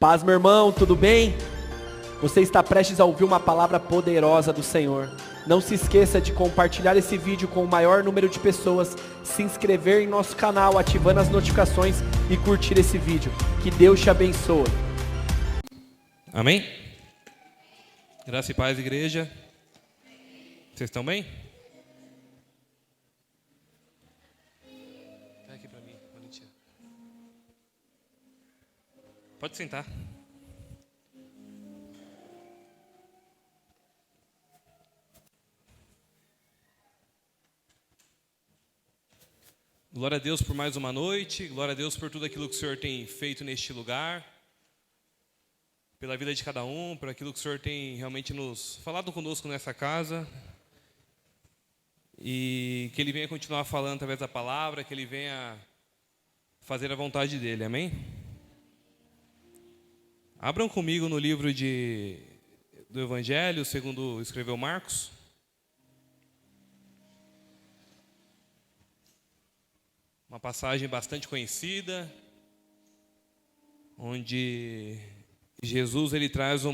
Paz, meu irmão, tudo bem? Você está prestes a ouvir uma palavra poderosa do Senhor. Não se esqueça de compartilhar esse vídeo com o maior número de pessoas, se inscrever em nosso canal, ativando as notificações e curtir esse vídeo. Que Deus te abençoe. Amém? Graça e paz, igreja. Vocês estão bem? Vem aqui para mim, Valentina. Pode sentar. Glória a Deus por mais uma noite, glória a Deus por tudo aquilo que o Senhor tem feito neste lugar, pela vida de cada um, por aquilo que o Senhor tem realmente nos falado conosco nessa casa, e que Ele venha continuar falando através da palavra, que Ele venha fazer a vontade dEle, amém? Abram comigo no livro do Evangelho, segundo escreveu Marcos. Uma passagem bastante conhecida, onde Jesus ele traz um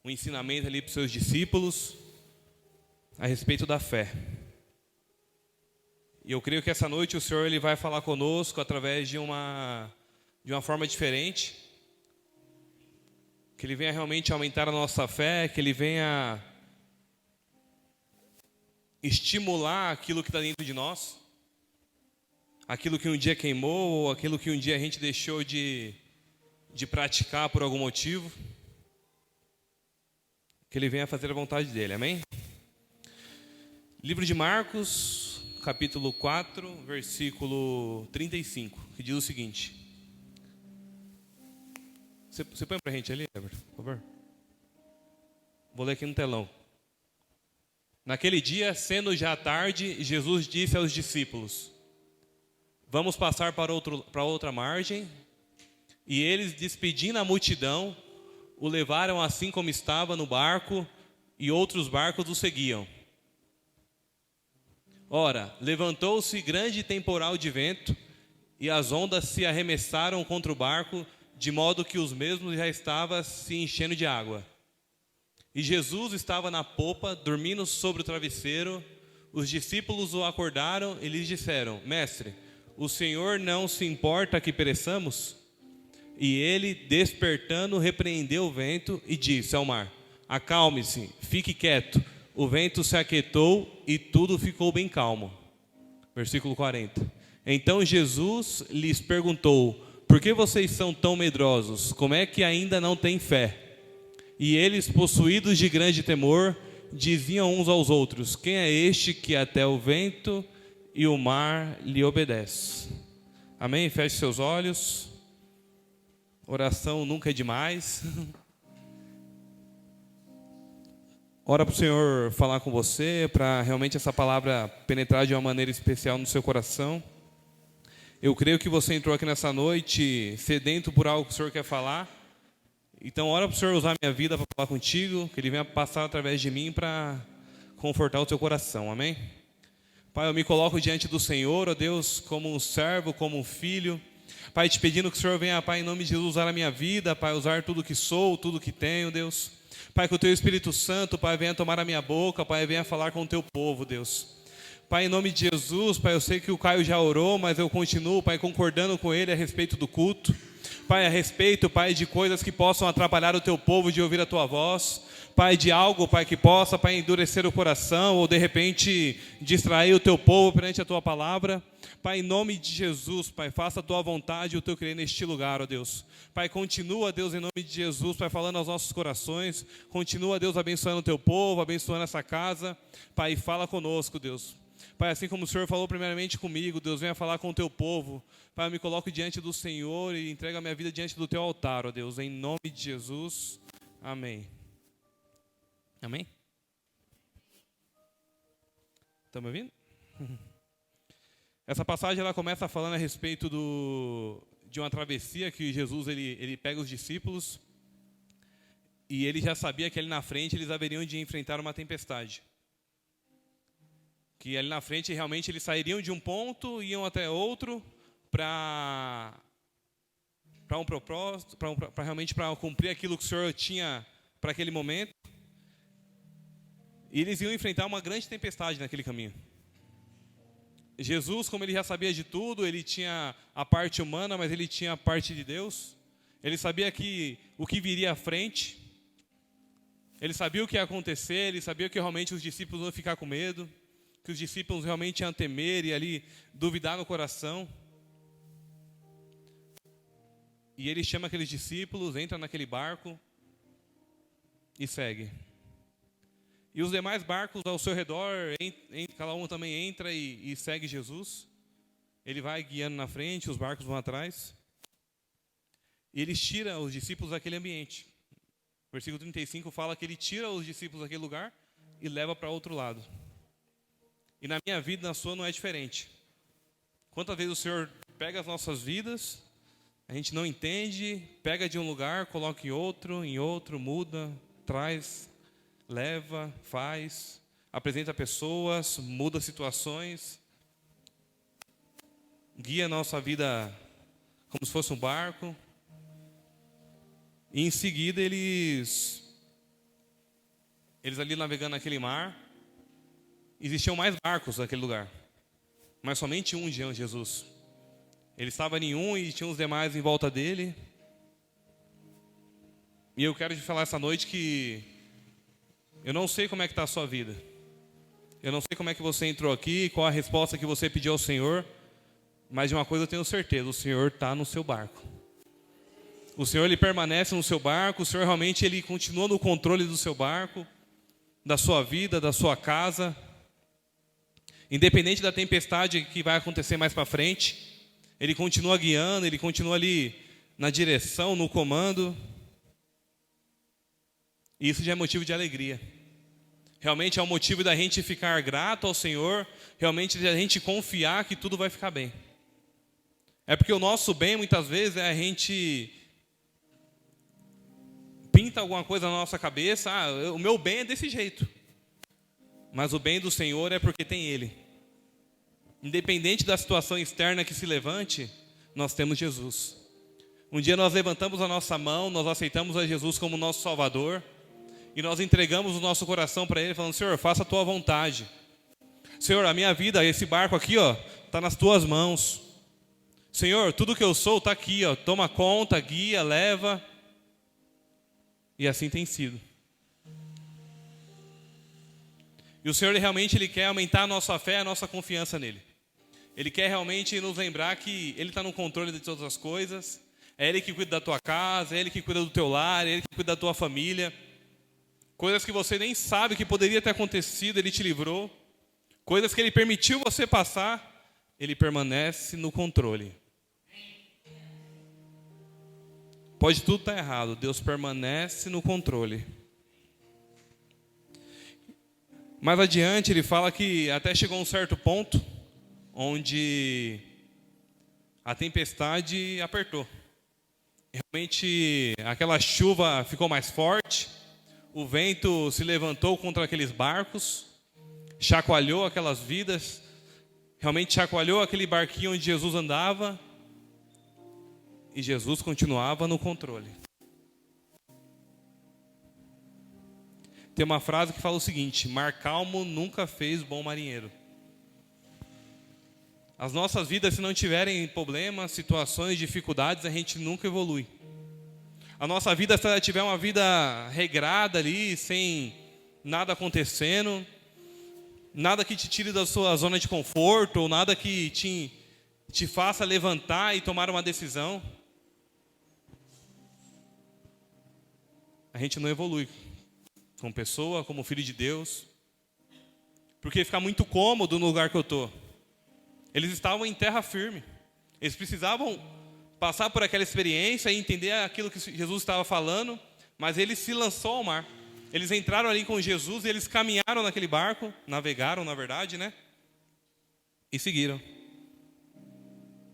ensinamento ali para os seus discípulos a respeito da fé. E eu creio que essa noite o Senhor ele vai falar conosco através de uma forma diferente, que Ele venha realmente aumentar a nossa fé, que Ele venha estimular aquilo que está dentro de nós, aquilo que um dia queimou, ou aquilo que um dia a gente deixou de praticar por algum motivo, que Ele venha fazer a vontade dEle, amém? Livro de Marcos, capítulo 4, versículo 35, que diz o seguinte. Você põe para a gente ali, Everton, por favor? Vou ler aqui no telão. Naquele dia, sendo já tarde, Jesus disse aos discípulos: vamos passar para outra margem. E eles, despedindo a multidão, o levaram assim como estava no barco, e outros barcos o seguiam. Ora, levantou-se grande temporal de vento, e as ondas se arremessaram contra o barco, de modo que os mesmos já estavam se enchendo de água. E Jesus estava na popa, dormindo sobre o travesseiro. Os discípulos o acordaram e lhes disseram: Mestre, o Senhor não se importa que pereçamos? E ele, despertando, repreendeu o vento e disse ao mar: acalme-se, fique quieto. O vento se aquietou e tudo ficou bem calmo. Versículo 40. Então Jesus lhes perguntou: por que vocês são tão medrosos? Como é que ainda não têm fé? E eles, possuídos de grande temor, diziam uns aos outros: quem é este que até o vento e o mar lhe obedece? Amém? Feche seus olhos. Oração nunca é demais. Ora para o Senhor falar com você, para realmente essa palavra penetrar de uma maneira especial no seu coração. Eu creio que você entrou aqui nessa noite sedento por algo que o Senhor quer falar. Então ora para o Senhor usar a minha vida para falar contigo, que Ele venha passar através de mim para confortar o teu coração, amém? Pai, eu me coloco diante do Senhor, ó Deus, como um servo, como um filho. Pai, te pedindo que o Senhor venha, Pai, em nome de Jesus, usar a minha vida, Pai, usar tudo que sou, tudo que tenho, Deus. Pai, que o Teu Espírito Santo, Pai, venha tomar a minha boca, Pai, venha falar com o Teu povo, Deus. Pai, em nome de Jesus, Pai, eu sei que o Caio já orou, mas eu continuo, Pai, concordando com ele a respeito do culto. Pai, a respeito, Pai, de coisas que possam atrapalhar o Teu povo de ouvir a Tua voz. Pai, de algo, Pai, que possa, Pai, endurecer o coração ou, de repente, distrair o Teu povo perante a Tua palavra. Pai, em nome de Jesus, Pai, faça a Tua vontade e o Teu querer neste lugar, ó Deus. Pai, continua, Deus, em nome de Jesus, Pai, falando aos nossos corações. Continua, Deus, abençoando o Teu povo, abençoando essa casa. Pai, fala conosco, Deus. Pai, assim como o Senhor falou primeiramente comigo, Deus, venha falar com o Teu povo. Pai, eu me coloco diante do Senhor e entrego a minha vida diante do Teu altar, ó Deus, em nome de Jesus. Amém. Amém? Estão me ouvindo? Essa passagem ela começa falando a respeito de uma travessia que Jesus ele pega os discípulos e ele já sabia que ali na frente eles haveriam de enfrentar uma tempestade. Que ali na frente realmente eles sairiam de um ponto e iam até outro para para um propósito, para realmente para cumprir aquilo que o Senhor tinha para aquele momento. E eles iam enfrentar uma grande tempestade naquele caminho. Jesus, como ele já sabia de tudo, ele tinha a parte humana, mas ele tinha a parte de Deus. Ele sabia que o que viria à frente. Ele sabia o que ia acontecer, ele sabia que realmente os discípulos iam ficar com medo, que os discípulos realmente iam temer e ali duvidar no coração. E ele chama aqueles discípulos, entra naquele barco e segue. E os demais barcos ao seu redor, cada um também entra e segue Jesus. Ele vai guiando na frente, os barcos vão atrás. E ele tira os discípulos daquele ambiente. O versículo 35 fala que ele tira os discípulos daquele lugar e leva para outro lado. E na minha vida, na sua, não é diferente. Quantas vezes o Senhor pega as nossas vidas, a gente não entende, pega de um lugar, coloca em outro, muda, traz, leva, faz, apresenta pessoas, muda situações, guia a nossa vida como se fosse um barco. E em seguida eles ali navegando naquele mar, existiam mais barcos naquele lugar, mas somente um de Jesus. Ele estava em um e tinha os demais em volta dele. E eu quero te falar essa noite que eu não sei como é que está a sua vida. Eu não sei como é que você entrou aqui, qual a resposta que você pediu ao Senhor. Mas de uma coisa eu tenho certeza, o Senhor está no seu barco. O Senhor, ele permanece no seu barco. O Senhor realmente, ele continua no controle do seu barco, da sua vida, da sua casa. Independente da tempestade que vai acontecer mais para frente, ele continua guiando, ele continua ali na direção, no comando. E isso já é motivo de alegria. Realmente é um motivo da gente ficar grato ao Senhor, realmente da gente confiar que tudo vai ficar bem. É porque o nosso bem, muitas vezes, a gente pinta alguma coisa na nossa cabeça, o meu bem é desse jeito. Mas o bem do Senhor é porque tem Ele. Independente da situação externa que se levante, nós temos Jesus. Um dia nós levantamos a nossa mão, nós aceitamos a Jesus como nosso Salvador, e nós entregamos o nosso coração para Ele, falando: Senhor, faça a Tua vontade. Senhor, a minha vida, esse barco aqui, está nas Tuas mãos. Senhor, tudo que eu sou está aqui, toma conta, guia, leva. E assim tem sido. E o Senhor realmente, Ele quer aumentar a nossa fé, a nossa confiança nele. Ele quer realmente nos lembrar que Ele está no controle de todas as coisas. É Ele que cuida da tua casa, é Ele que cuida do teu lar, é Ele que cuida da tua família. Coisas que você nem sabe que poderia ter acontecido, Ele te livrou. Coisas que Ele permitiu você passar, Ele permanece no controle. Pode tudo estar errado, Deus permanece no controle. Mais adiante ele fala que até chegou a um certo ponto onde a tempestade apertou. Realmente aquela chuva ficou mais forte, o vento se levantou contra aqueles barcos, chacoalhou aquelas vidas, realmente chacoalhou aquele barquinho onde Jesus andava, e Jesus continuava no controle. Tem uma frase que fala o seguinte: mar calmo nunca fez bom marinheiro. As nossas vidas, se não tiverem problemas, situações, dificuldades, a gente nunca evolui. A nossa vida, se ela tiver uma vida regrada ali, sem nada acontecendo, nada que te tire da sua zona de conforto, ou nada que te faça levantar e tomar uma decisão, a gente não evolui como pessoa, como filho de Deus, porque fica muito cômodo no lugar que eu estou. Eles estavam em terra firme, eles precisavam passar por aquela experiência e entender aquilo que Jesus estava falando, mas ele se lançou ao mar. Eles entraram ali com Jesus e eles caminharam naquele barco, navegaram na verdade, né? E seguiram.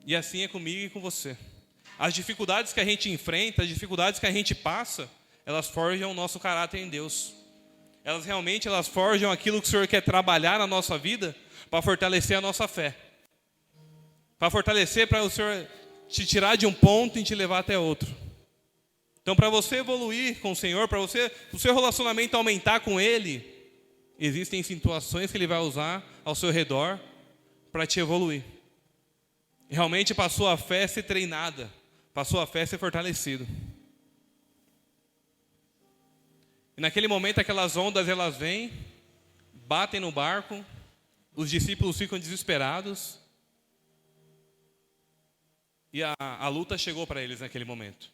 E assim é comigo e com você. As dificuldades que a gente enfrenta, as dificuldades que a gente passa, elas forjam o nosso caráter em Deus. Elas forjam aquilo que o Senhor quer trabalhar na nossa vida para fortalecer a nossa fé. Para fortalecer, para o Senhor te tirar de um ponto e te levar até outro. Então, para você evoluir com o Senhor, para você, o seu relacionamento aumentar com Ele, existem situações que Ele vai usar ao seu redor para te evoluir. Realmente, para a sua fé ser treinada, para a sua fé ser fortalecida. E naquele momento, aquelas ondas, elas vêm, batem no barco, os discípulos ficam desesperados, e a luta chegou para eles naquele momento.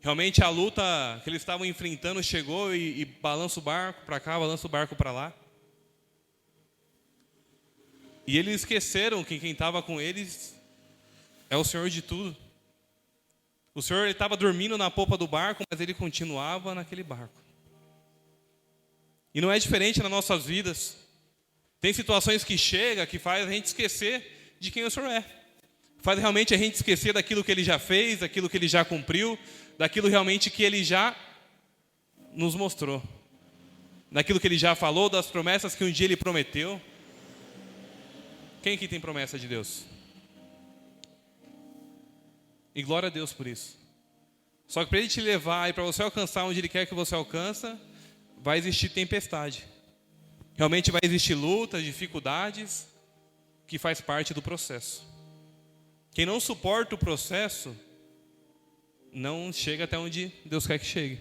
Realmente a luta que eles estavam enfrentando chegou e balança o barco para cá, balança o barco para lá. E eles esqueceram que quem estava com eles é o Senhor de tudo. O Senhor estava dormindo na popa do barco, mas Ele continuava naquele barco. E não é diferente nas nossas vidas. Tem situações que chegam, que faz a gente esquecer de quem o Senhor é. Faz realmente a gente esquecer daquilo que Ele já fez, daquilo que Ele já cumpriu, daquilo realmente que Ele já nos mostrou. Daquilo que Ele já falou, das promessas que um dia Ele prometeu. Quem aqui tem promessa de Deus? E glória a Deus por isso. Só que para Ele te levar e para você alcançar onde Ele quer que você alcança, vai existir tempestade. Realmente vai existir lutas, dificuldades, que faz parte do processo. Quem não suporta o processo, não chega até onde Deus quer que chegue.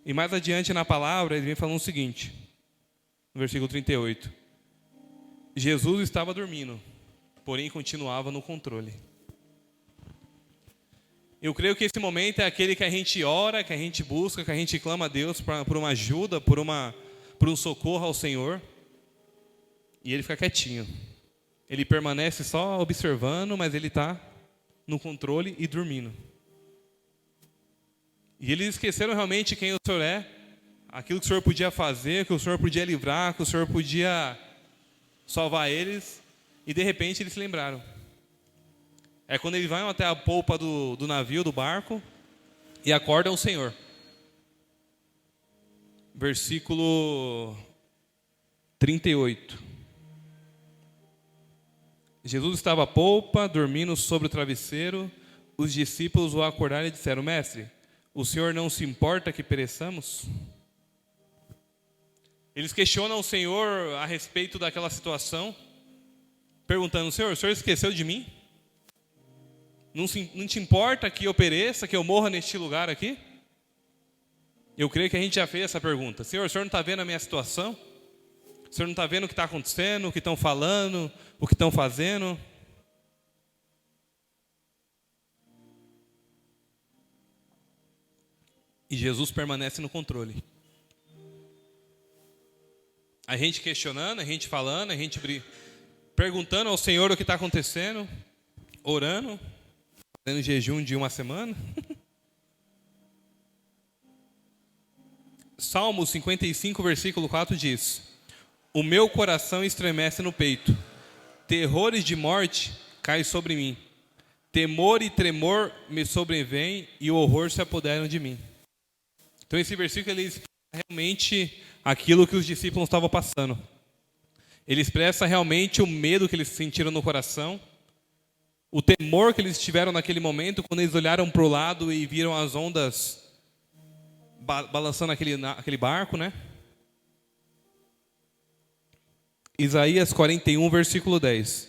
E mais adiante na palavra, ele vem falando o seguinte, no versículo 38. Jesus estava dormindo, porém continuava no controle. Eu creio que esse momento é aquele que a gente ora, que a gente busca, que a gente clama a Deus por uma ajuda, por um socorro ao Senhor. E Ele fica quietinho. Ele permanece só observando, mas Ele está no controle e dormindo. E eles esqueceram realmente quem o Senhor é, aquilo que o Senhor podia fazer, que o Senhor podia livrar, que o Senhor podia salvar eles. E de repente eles se lembraram. É quando eles vão até a polpa do navio, do barco, e acordam o Senhor. Versículo 38. Jesus estava à polpa, dormindo sobre o travesseiro. Os discípulos o acordaram e disseram: Mestre, o Senhor não se importa que pereçamos? Eles questionam o Senhor a respeito daquela situação, perguntando: Senhor, o Senhor esqueceu de mim? Não te importa que eu pereça, que eu morra neste lugar aqui? Eu creio que a gente já fez essa pergunta. Senhor, o Senhor não está vendo a minha situação? O Senhor não está vendo o que está acontecendo, o que estão falando, o que estão fazendo? E Jesus permanece no controle. A gente questionando, a gente falando, a gente perguntando ao Senhor o que está acontecendo, orando, fazendo jejum de uma semana. Salmo 55, versículo 4 diz: O meu coração estremece no peito, terrores de morte caem sobre mim, temor e tremor me sobrevêm e o horror se apoderam de mim. Então esse versículo ele expressa realmente aquilo que os discípulos estavam passando. Ele expressa realmente o medo que eles sentiram no coração, o temor que eles tiveram naquele momento, quando eles olharam para o lado e viram as ondas balançando aquele barco, né? Isaías 41, versículo 10.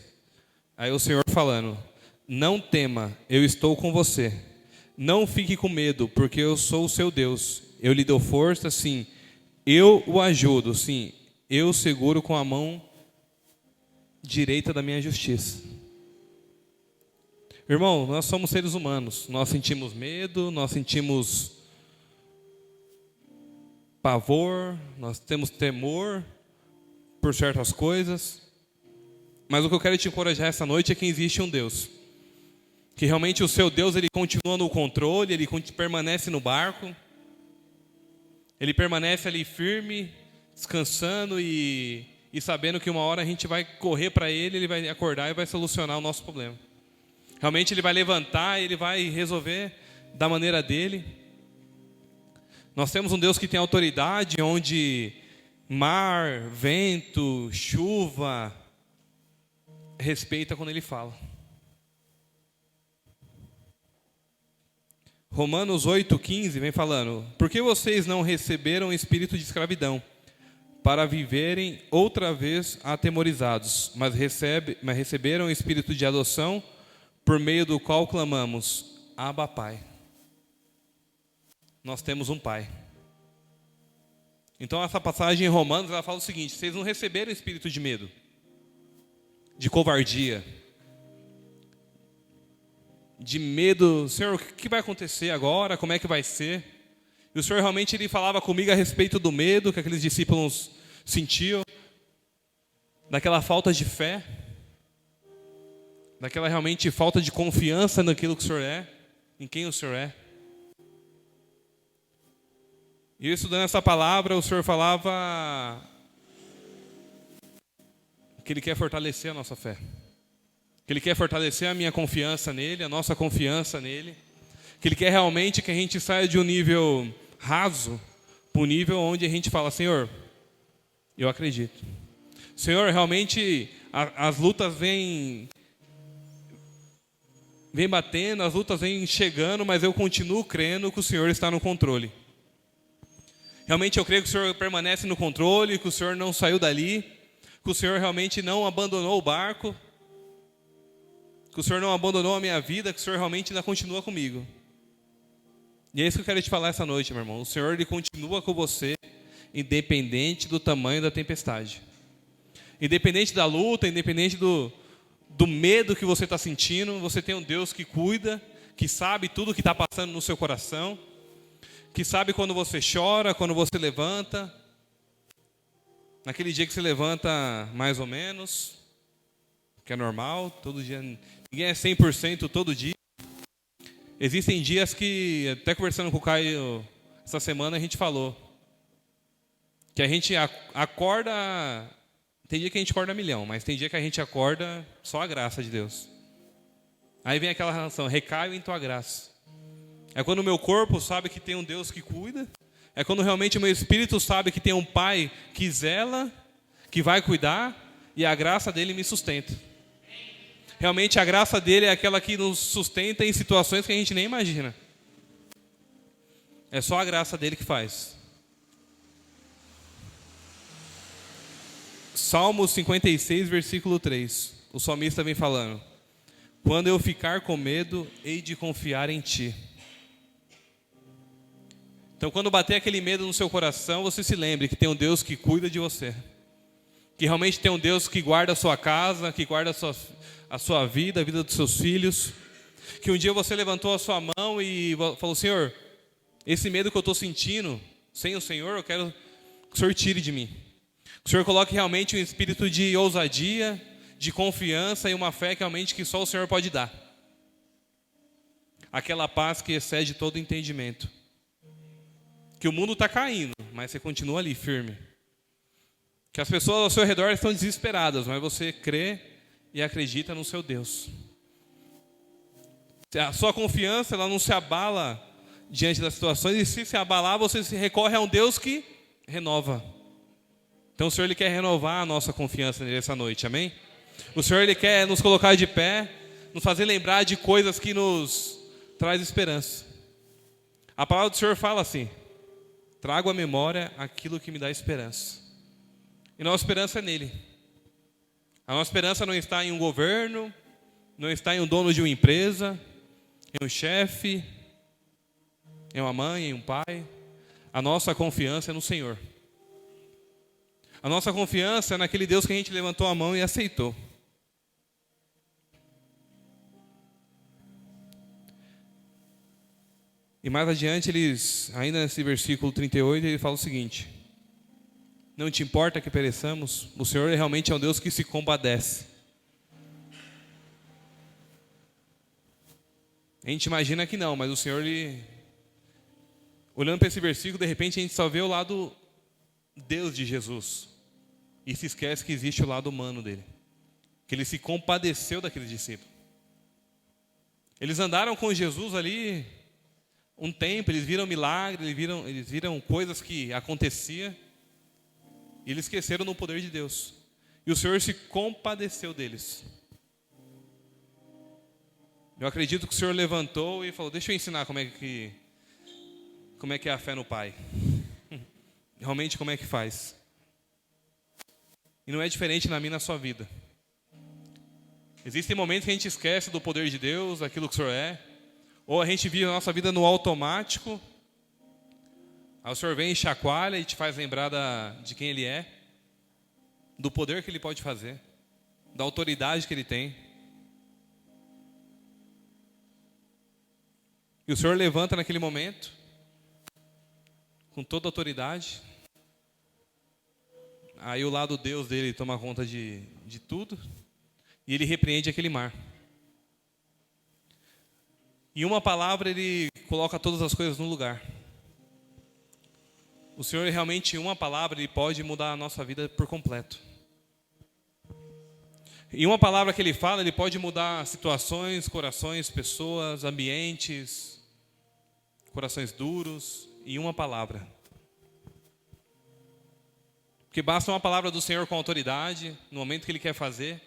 Aí o Senhor falando: Não tema, eu estou com você. Não fique com medo, porque eu sou o seu Deus. Eu lhe dou força, sim. Eu o ajudo, sim. Eu o seguro com a mão direita da minha justiça. Irmão, nós somos seres humanos. Nós sentimos medo, nós sentimos pavor, nós temos temor por certas coisas. Mas o que eu quero te encorajar essa noite é que existe um Deus. Que realmente o seu Deus, ele continua no controle, ele permanece no barco. Ele permanece ali firme, descansando e sabendo que uma hora a gente vai correr para ele vai acordar e vai solucionar o nosso problema. Realmente ele vai levantar, ele vai resolver da maneira dele. Nós temos um Deus que tem autoridade, onde mar, vento, chuva, respeita quando ele fala. Romanos 8,15 vem falando: por que vocês não receberam espírito de escravidão, para viverem outra vez atemorizados, mas receberam o espírito de adoção, por meio do qual clamamos, Abba, Pai. Nós temos um Pai. Então essa passagem em Romanos, ela fala o seguinte: vocês não receberam espírito de medo, de covardia, de medo, Senhor, o que vai acontecer agora, como é que vai ser? E o Senhor realmente ele falava comigo a respeito do medo que aqueles discípulos sentiam, daquela falta de fé, daquela realmente falta de confiança naquilo que o Senhor é, em quem o Senhor é. E eu estudando essa palavra, o Senhor falava que Ele quer fortalecer a nossa fé, que Ele quer fortalecer a minha confiança nele, a nossa confiança nele, que Ele quer realmente que a gente saia de um nível raso para um nível onde a gente fala, Senhor, eu acredito. Senhor, realmente as lutas vêm batendo, as lutas vêm chegando, mas eu continuo crendo que o Senhor está no controle. Realmente eu creio que o Senhor permanece no controle, que o Senhor não saiu dali, que o Senhor realmente não abandonou o barco, que o Senhor não abandonou a minha vida, que o Senhor realmente ainda continua comigo. E é isso que eu quero te falar essa noite, meu irmão. O Senhor, Ele continua com você, independente do tamanho da tempestade. Independente da luta, independente do medo que você está sentindo, você tem um Deus que cuida, que sabe tudo o que está passando no seu coração, que sabe quando você chora, quando você levanta, naquele dia que você levanta mais ou menos, que é normal, todo dia, ninguém é 100% todo dia. Existem dias que, até conversando com o Caio essa semana, a gente falou que a gente acorda, tem dia que a gente acorda a milhão, mas tem dia que a gente acorda só a graça de Deus. Aí vem aquela relação, recaio em tua graça. É quando o meu corpo sabe que tem um Deus que cuida, é quando realmente o meu espírito sabe que tem um Pai que zela, que vai cuidar, e a graça dele me sustenta. Realmente a graça dele é aquela que nos sustenta em situações que a gente nem imagina. É só a graça dele que faz. Salmo 56, versículo 3. O salmista vem falando: quando eu ficar com medo, hei de confiar em ti. Então quando bater aquele medo no seu coração, você se lembre que tem um Deus que cuida de você. Que realmente tem um Deus que guarda a sua casa, que guarda a sua vida, a vida dos seus filhos. Que um dia você levantou a sua mão e falou, Senhor, esse medo que eu estou sentindo, sem o Senhor, eu quero que o Senhor tire de mim. Que o Senhor coloque realmente um espírito de ousadia, de confiança e uma fé que realmente que só o Senhor pode dar. Aquela paz que excede todo entendimento. Que o mundo está caindo, mas você continua ali firme. Que as pessoas ao seu redor estão desesperadas, mas você crê e acredita no seu Deus. A sua confiança ela não se abala diante das situações, e se abalar, você se recorre a um Deus que renova. Então o Senhor Ele quer renovar a nossa confiança nessa noite, amém? O Senhor Ele quer nos colocar de pé, nos fazer lembrar de coisas que nos traz esperança. A palavra do Senhor fala assim: trago à memória aquilo que me dá esperança. E nossa esperança é nele. A nossa esperança não está em um governo, não está em um dono de uma empresa, em um chefe, em uma mãe, em um pai. A nossa confiança é no Senhor. A nossa confiança é naquele Deus que a gente levantou a mão e aceitou. E mais adiante, ainda nesse versículo 38, ele fala o seguinte: não te importa que pereçamos, o Senhor realmente é um Deus que se compadece. A gente imagina que não, mas o Senhor, olhando para esse versículo, de repente a gente só vê o lado Deus de Jesus. E se esquece que existe o lado humano dele. Que ele se compadeceu daqueles discípulos. Eles andaram com Jesus ali um tempo, eles viram milagres, eles viram coisas que aconteciam. E eles esqueceram no poder de Deus. E o Senhor se compadeceu deles. Eu acredito que o Senhor levantou e falou, deixa eu ensinar como é que é a fé no Pai. Realmente como é que faz. E não é diferente na minha e na sua vida. Existem momentos que a gente esquece do poder de Deus, daquilo que o Senhor é. Ou a gente vive a nossa vida no automático. Aí o Senhor vem e chacoalha e te faz lembrar de quem Ele é. Do poder que Ele pode fazer. Da autoridade que Ele tem. E o Senhor levanta naquele momento. Com toda a autoridade. Aí o lado Deus dele toma conta de tudo. E ele repreende aquele mar. Em uma palavra ele coloca todas as coisas no lugar. O Senhor realmente, em uma palavra, ele pode mudar a nossa vida por completo. Em uma palavra que ele fala, ele pode mudar situações, corações, pessoas, ambientes, corações duros, em uma palavra. Porque basta uma palavra do Senhor com autoridade, no momento que Ele quer fazer,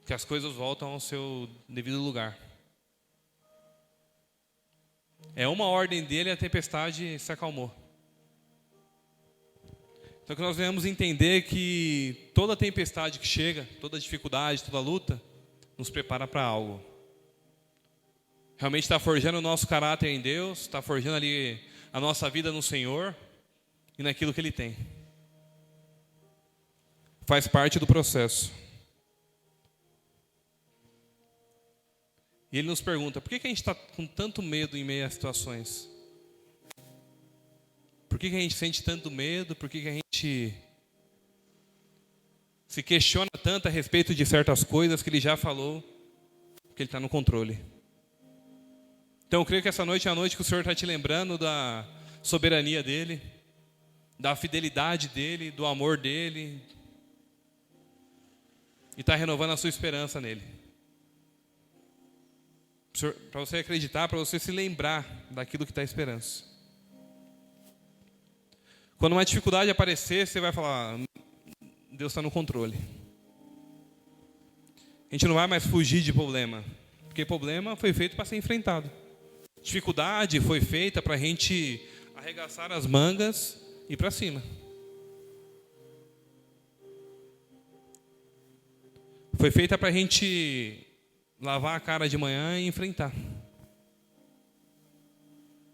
que as coisas voltam ao seu devido lugar. É uma ordem dele e a tempestade se acalmou. Então que nós devemos entender que toda tempestade que chega, toda dificuldade, toda luta, nos prepara para algo. Realmente está forjando o nosso caráter em Deus, está forjando ali a nossa vida no Senhor e naquilo que Ele tem. Faz parte do processo. E ele nos pergunta, por que a gente está com tanto medo em meio a situações? Por que a gente sente tanto medo? Por que a gente se questiona tanto a respeito de certas coisas que Ele já falou, que Ele está no controle? Então eu creio que essa noite é a noite que o Senhor está te lembrando da soberania dEle, da fidelidade dEle, do amor dEle, e está renovando a sua esperança nele. Para você acreditar, para você se lembrar daquilo que está esperando. Quando uma dificuldade aparecer, você vai falar, Deus está no controle. A gente não vai mais fugir de problema, porque problema foi feito para ser enfrentado. Dificuldade foi feita para a gente arregaçar as mangas e ir para cima. Foi feita para a gente lavar a cara de manhã e enfrentar.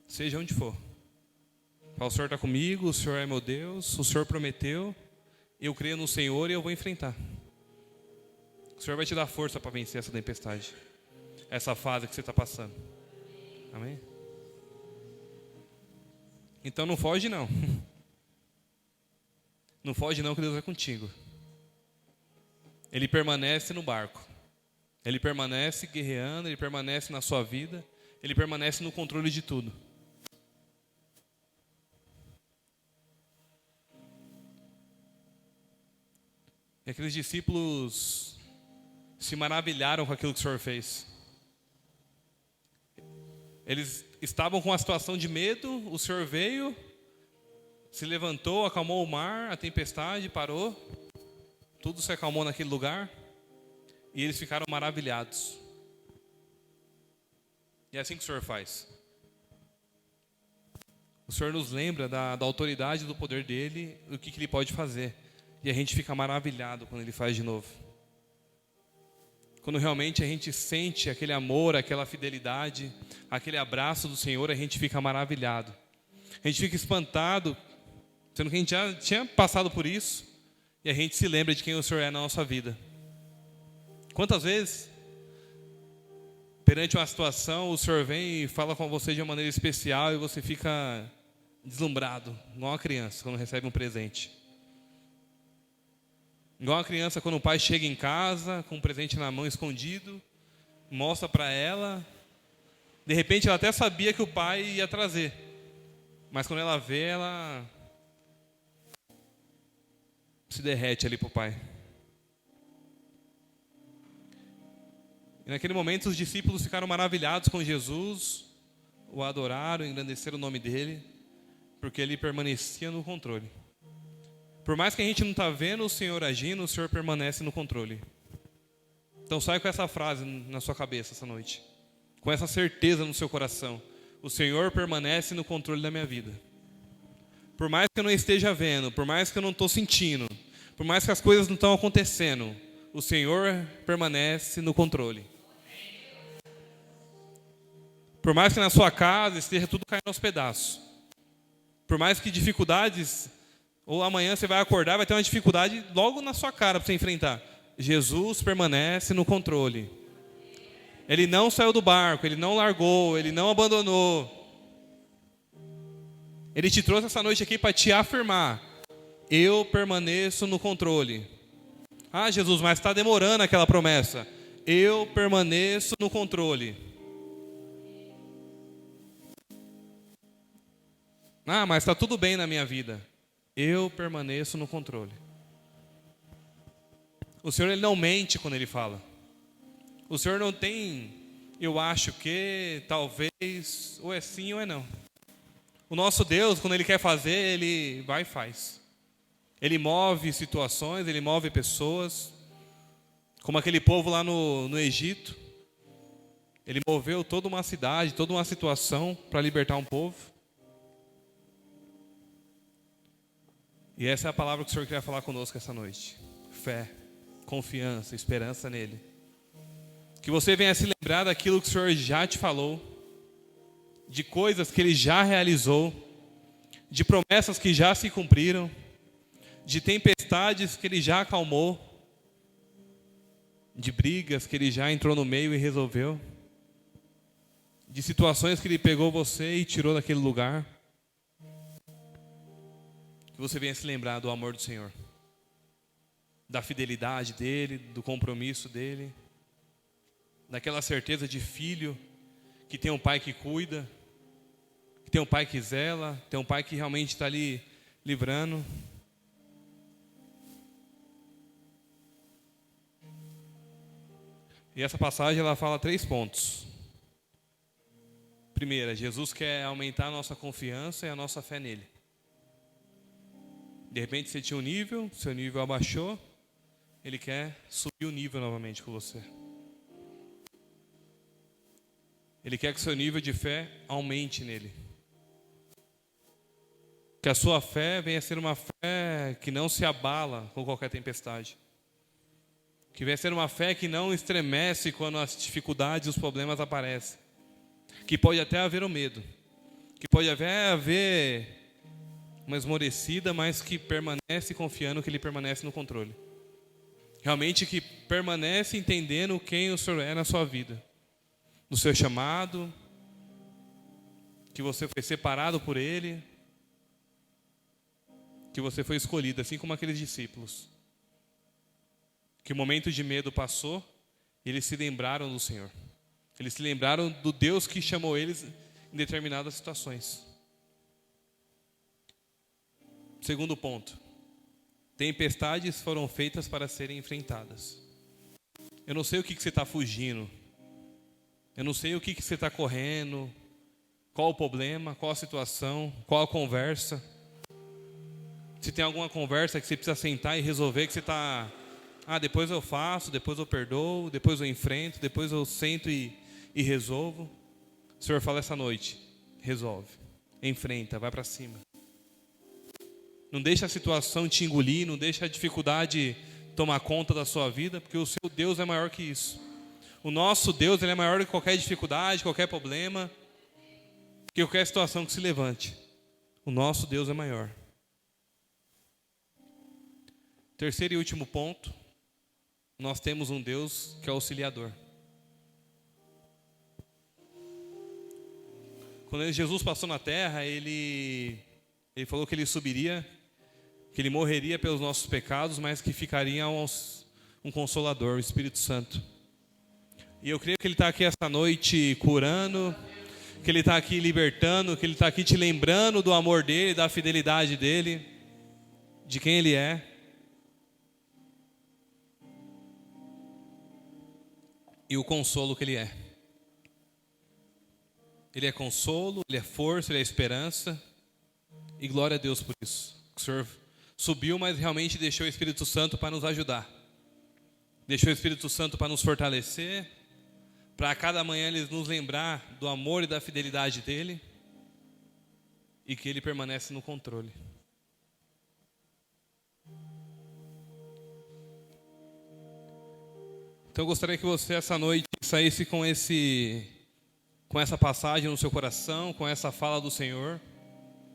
Seja onde for. O Senhor está comigo, o Senhor é meu Deus, o Senhor prometeu, eu creio no Senhor e eu vou enfrentar. O Senhor vai te dar força para vencer essa tempestade, essa fase que você está passando. Amém? Então não foge não. Não foge não, que Deus é contigo. Ele permanece no barco. Ele permanece guerreando, Ele permanece na sua vida, Ele permanece no controle de tudo. E aqueles discípulos se maravilharam com aquilo que o Senhor fez. Eles estavam com uma situação de medo, o Senhor veio, se levantou, acalmou o mar, a tempestade parou, tudo se acalmou naquele lugar, e eles ficaram maravilhados. E é assim que o Senhor faz. O Senhor nos lembra da autoridade, do poder dEle, do que Ele pode fazer. E a gente fica maravilhado quando Ele faz de novo. Quando realmente a gente sente aquele amor, aquela fidelidade, aquele abraço do Senhor, a gente fica maravilhado. A gente fica espantado, sendo que a gente já tinha passado por isso, e a gente se lembra de quem o Senhor é na nossa vida. Quantas vezes, perante uma situação, o Senhor vem e fala com você de uma maneira especial e você fica deslumbrado, igual uma criança quando recebe um presente. Igual uma criança quando o pai chega em casa com um presente na mão escondido, mostra para ela, de repente ela até sabia que o pai ia trazer, mas quando ela vê, ela se derrete ali para o pai. E naquele momento os discípulos ficaram maravilhados com Jesus, o adoraram, engrandeceram o nome dele, porque ele permanecia no controle. Por mais que a gente não está vendo o Senhor agindo, o Senhor permanece no controle. Então sai com essa frase na sua cabeça essa noite. Com essa certeza no seu coração. O Senhor permanece no controle da minha vida. Por mais que eu não esteja vendo, por mais que eu não estou sentindo, por mais que as coisas não estão acontecendo, o Senhor permanece no controle. Por mais que na sua casa esteja tudo caindo aos pedaços. Por mais que dificuldades, ou amanhã você vai acordar, vai ter uma dificuldade logo na sua cara para você enfrentar. Jesus permanece no controle. Ele não saiu do barco, Ele não largou, Ele não abandonou. Ele te trouxe essa noite aqui para te afirmar. Eu permaneço no controle. Ah, Jesus, mas está demorando aquela promessa. Eu permaneço no controle. Ah, mas está tudo bem na minha vida. Eu permaneço no controle. O Senhor, Ele não mente quando Ele fala. O Senhor não tem, eu acho que, talvez, ou é sim ou é não. O nosso Deus, quando Ele quer fazer, Ele vai e faz. Ele move situações, Ele move pessoas. Como aquele povo lá no Egito. Ele moveu toda uma cidade, toda uma situação para libertar um povo. E essa é a palavra que o Senhor quer falar conosco essa noite. Fé, confiança, esperança nele. Que você venha se lembrar daquilo que o Senhor já te falou, de coisas que Ele já realizou, de promessas que já se cumpriram, de tempestades que Ele já acalmou, de brigas que Ele já entrou no meio e resolveu, de situações que Ele pegou você e tirou daquele lugar. Que você venha se lembrar do amor do Senhor, da fidelidade dEle, do compromisso dEle, daquela certeza de filho, que tem um pai que cuida, que tem um pai que zela, tem um pai que realmente está ali livrando. E essa passagem ela fala 3 pontos. Primeira, Jesus quer aumentar a nossa confiança e a nossa fé nele. De repente você tinha um nível, seu nível abaixou, Ele quer subir o nível novamente com você. Ele quer que o seu nível de fé aumente nele. Que a sua fé venha a ser uma fé que não se abala com qualquer tempestade. Que venha a ser uma fé que não estremece quando as dificuldades e os problemas aparecem. Que pode até haver o medo. Que pode até haver uma esmorecida, mas que permanece confiando que Ele permanece no controle. Realmente que permanece entendendo quem o Senhor é na sua vida. No seu chamado, que você foi separado por Ele, que você foi escolhido, assim como aqueles discípulos. Que o momento de medo passou, e eles se lembraram do Senhor. Eles se lembraram do Deus que chamou eles em determinadas situações. Segundo ponto. Tempestades foram feitas para serem enfrentadas. Eu não sei o que você está fugindo. Eu não sei o que você está correndo. Qual o problema, qual a situação, qual a conversa. Se tem alguma conversa que você precisa sentar e resolver, que você está... depois eu faço, depois eu perdoo, depois eu enfrento, depois eu sento e resolvo. O Senhor fala essa noite, resolve, enfrenta, vai para cima. Não deixa a situação te engolir, não deixa a dificuldade tomar conta da sua vida, porque o seu Deus é maior que isso. O nosso Deus, Ele é maior que qualquer dificuldade, qualquer problema, que qualquer situação que se levante. O nosso Deus é maior. Terceiro e último ponto, nós temos um Deus que é auxiliador. Quando Jesus passou na terra, Ele falou que Ele subiria, que Ele morreria pelos nossos pecados, mas que ficaria um Consolador, o Espírito Santo. E eu creio que Ele está aqui essa noite curando, que Ele está aqui libertando, que Ele está aqui te lembrando do amor dEle, da fidelidade dEle, de quem Ele é. E o consolo que Ele é. Ele é consolo, Ele é força, Ele é esperança. E glória a Deus por isso. O Senhor subiu, mas realmente deixou o Espírito Santo para nos ajudar. deixou o Espírito Santo para nos fortalecer, para a cada manhã Ele nos lembrar do amor e da fidelidade dEle, e que Ele permanece no controle. Então eu gostaria que você essa noite saísse com essa passagem no seu coração, com essa fala do Senhor,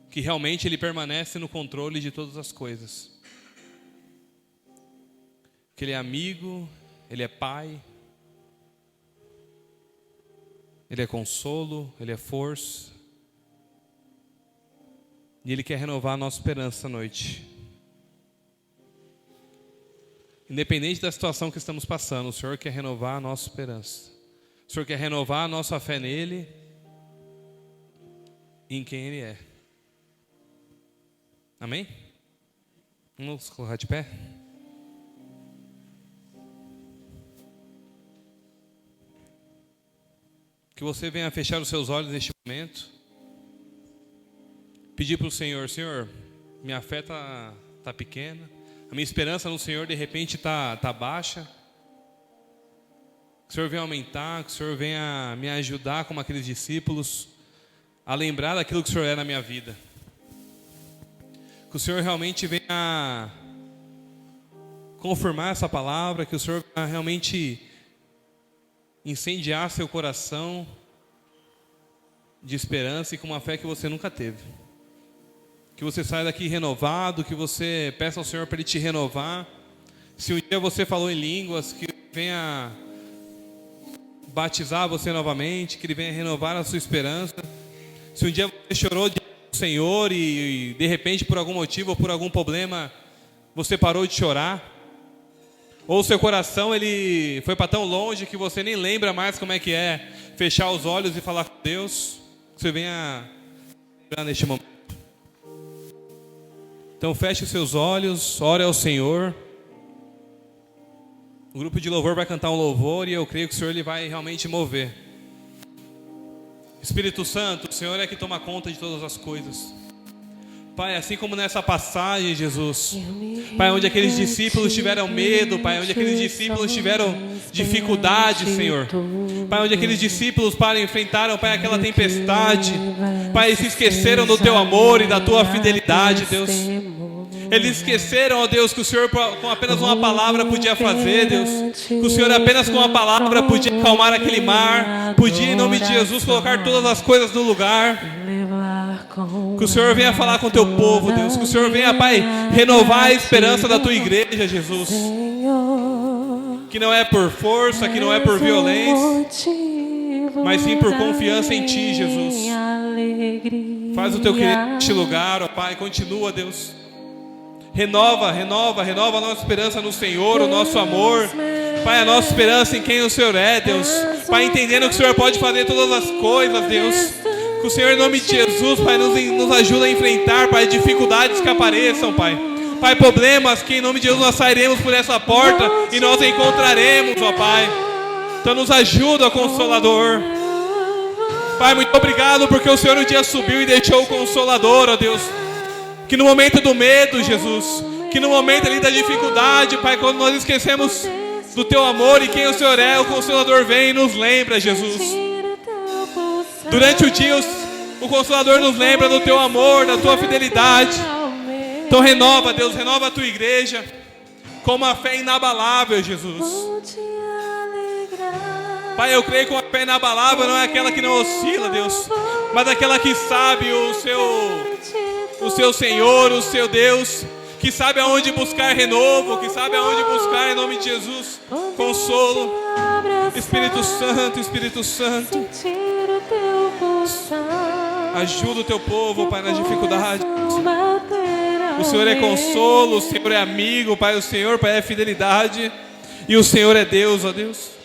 que realmente Ele permanece no controle de todas as coisas. Que Ele é amigo, Ele é Pai, Ele é consolo, Ele é força. E Ele quer renovar a nossa esperança essa noite. Independente da situação que estamos passando, o Senhor quer renovar a nossa esperança. O Senhor quer renovar a nossa fé nele e em quem Ele é. Amém? Vamos colocar de pé? Que você venha fechar os seus olhos neste momento. Pedir para o Senhor, Senhor, minha fé está pequena. A minha esperança no Senhor de repente está baixa. Que o Senhor venha aumentar, que o Senhor venha me ajudar como aqueles discípulos a lembrar daquilo que o Senhor é na minha vida. Que o Senhor realmente venha confirmar essa palavra, que o Senhor venha realmente incendiar seu coração de esperança e com uma fé que você nunca teve. Que você saia daqui renovado, que você peça ao Senhor para Ele te renovar. Se um dia você falou em línguas, que Ele venha batizar você novamente, que Ele venha renovar a sua esperança. Se um dia você chorou diante do Senhor e de repente por algum motivo ou por algum problema você parou de chorar, ou seu coração ele foi para tão longe que você nem lembra mais como é que é fechar os olhos e falar com Deus, que você venha lembrar neste momento. Então feche os seus olhos, ore ao Senhor. O grupo de louvor vai cantar um louvor e eu creio que o Senhor ele vai realmente mover. Espírito Santo, o Senhor é que toma conta de todas as coisas. Pai, assim como nessa passagem, Jesus, Pai, onde aqueles discípulos tiveram medo, Pai, onde aqueles discípulos tiveram dificuldade, Senhor, Pai, onde aqueles discípulos, Pai, enfrentaram, Pai, aquela tempestade, Pai, se esqueceram do Teu amor e da Tua fidelidade, Deus. Eles esqueceram, ó Deus, que o Senhor com apenas uma palavra podia fazer, Deus. Que o Senhor apenas com uma palavra podia acalmar aquele mar, podia em nome de Jesus colocar todas as coisas no lugar. Que o Senhor venha falar com o Teu povo, Deus. Que o Senhor venha, Pai, renovar a esperança da Tua igreja, Jesus. Que não é por força, que não é por violência, mas sim por confiança em Ti, Jesus. Faz o Teu querer neste lugar, ó Pai. Continua, Deus. Renova a nossa esperança no Senhor, o nosso amor. Pai, a nossa esperança em quem o Senhor é, Deus. Pai, entendendo que o Senhor pode fazer todas as coisas, Deus. Que o Senhor, em nome de Jesus, Pai, nos ajuda a enfrentar, Pai, dificuldades que apareçam, Pai. Pai, problemas que em nome de Jesus nós sairemos por essa porta e nós encontraremos, ó Pai. Então nos ajuda, Consolador. Pai, muito obrigado porque o Senhor um dia subiu e deixou o Consolador, ó Deus. Que no momento do medo, Jesus, que no momento ali da dificuldade, Pai, quando nós esquecemos do Teu amor e quem o Senhor é, o Consolador vem e nos lembra, Jesus. Durante o dia, o Consolador nos lembra do Teu amor, da Tua fidelidade. Então renova, Deus, renova a Tua igreja com uma fé inabalável, Jesus. Pai, eu creio que uma fé inabalável não é aquela que não oscila, Deus, mas aquela que sabe o seu Senhor, o seu Deus, que sabe aonde buscar renovo, que sabe aonde buscar em nome de Jesus consolo. Espírito Santo, ajuda o Teu povo, Pai, nas dificuldades. O Senhor é consolo, o Senhor é amigo, Pai, o Senhor, Pai, é fidelidade e o Senhor é Deus, ó Deus.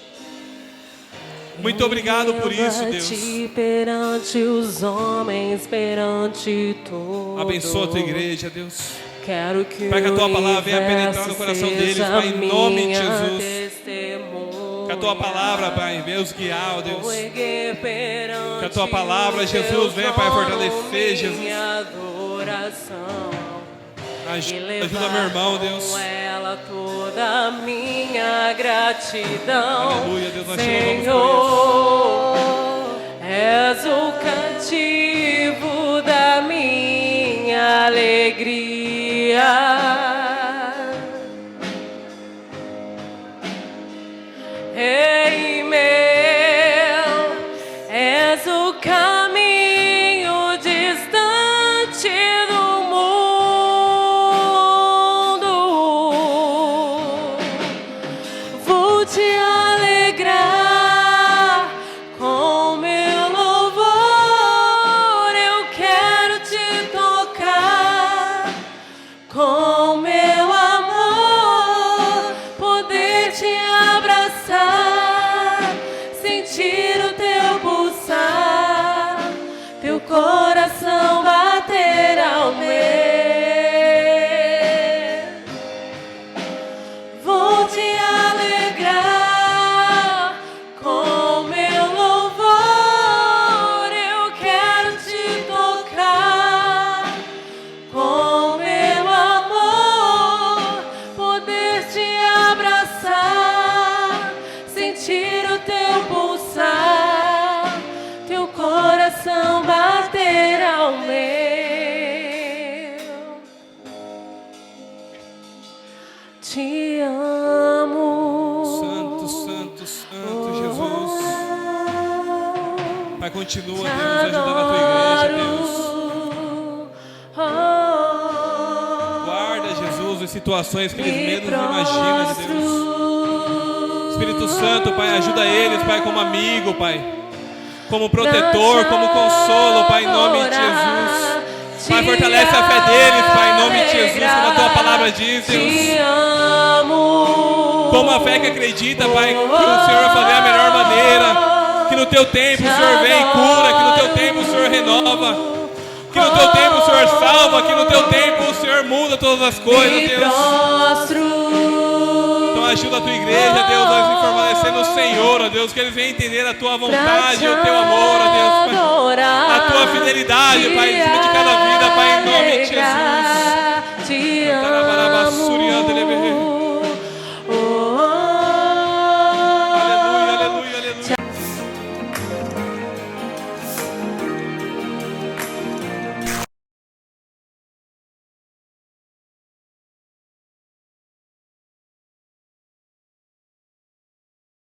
Muito obrigado por isso, Deus. Perante os homens, perante todos. Abençoa a Tua igreja, Deus. Quero que Pai, que a Tua palavra venha penetrar no coração deles, Pai, em nome de Jesus. Que a Tua palavra, Pai, venha os guiar, ó Deus. Que a Tua palavra, Jesus, venha, Pai, fortalecer, Jesus. Ajuda meu irmão, Deus. Com ela toda a minha gratidão. Aleluia, Deus, nós te Senhor, és o cativo da minha alegria. Ei, meu, és o caminho distante do mundo. Vou te alegrar com meu louvor. Eu quero te tocar com meu amor, poder te abraçar, sentir o teu pulsar, teu coração bater ao meu. Vou te alegrar com meu louvor. Eu quero te tocar com meu amor, poder te abraçar, sentir o teu pulsar, teu coração bater ao meu. Te amo. Santo, santo, santo, Jesus. Pai, continua, Deus, ajudando a tua igreja, Deus. Guarda, Jesus, em situações que eles menos imaginam, Deus. Espírito Santo, Pai, ajuda eles, Pai, como amigo, Pai. Como protetor, como consolo, Pai, em nome de Jesus. Pai, fortalece a fé deles, Pai, em nome de Jesus, como a tua palavra diz, Deus. Como a fé que acredita, Pai, que o Senhor vai fazer a melhor maneira. Que no teu tempo o Senhor vem e cura, que no teu tempo o Senhor renova. Que no teu tempo o Senhor salva, que no teu tempo o Senhor muda todas as coisas, Deus. Então ajuda a tua igreja, Deus, a se fortalecer no Senhor, ó Deus, que eles venham entender a tua vontade, o teu amor, ó Deus, Pai. A tua fidelidade, Pai, em cima de cada vida, Pai, em nome de Jesus.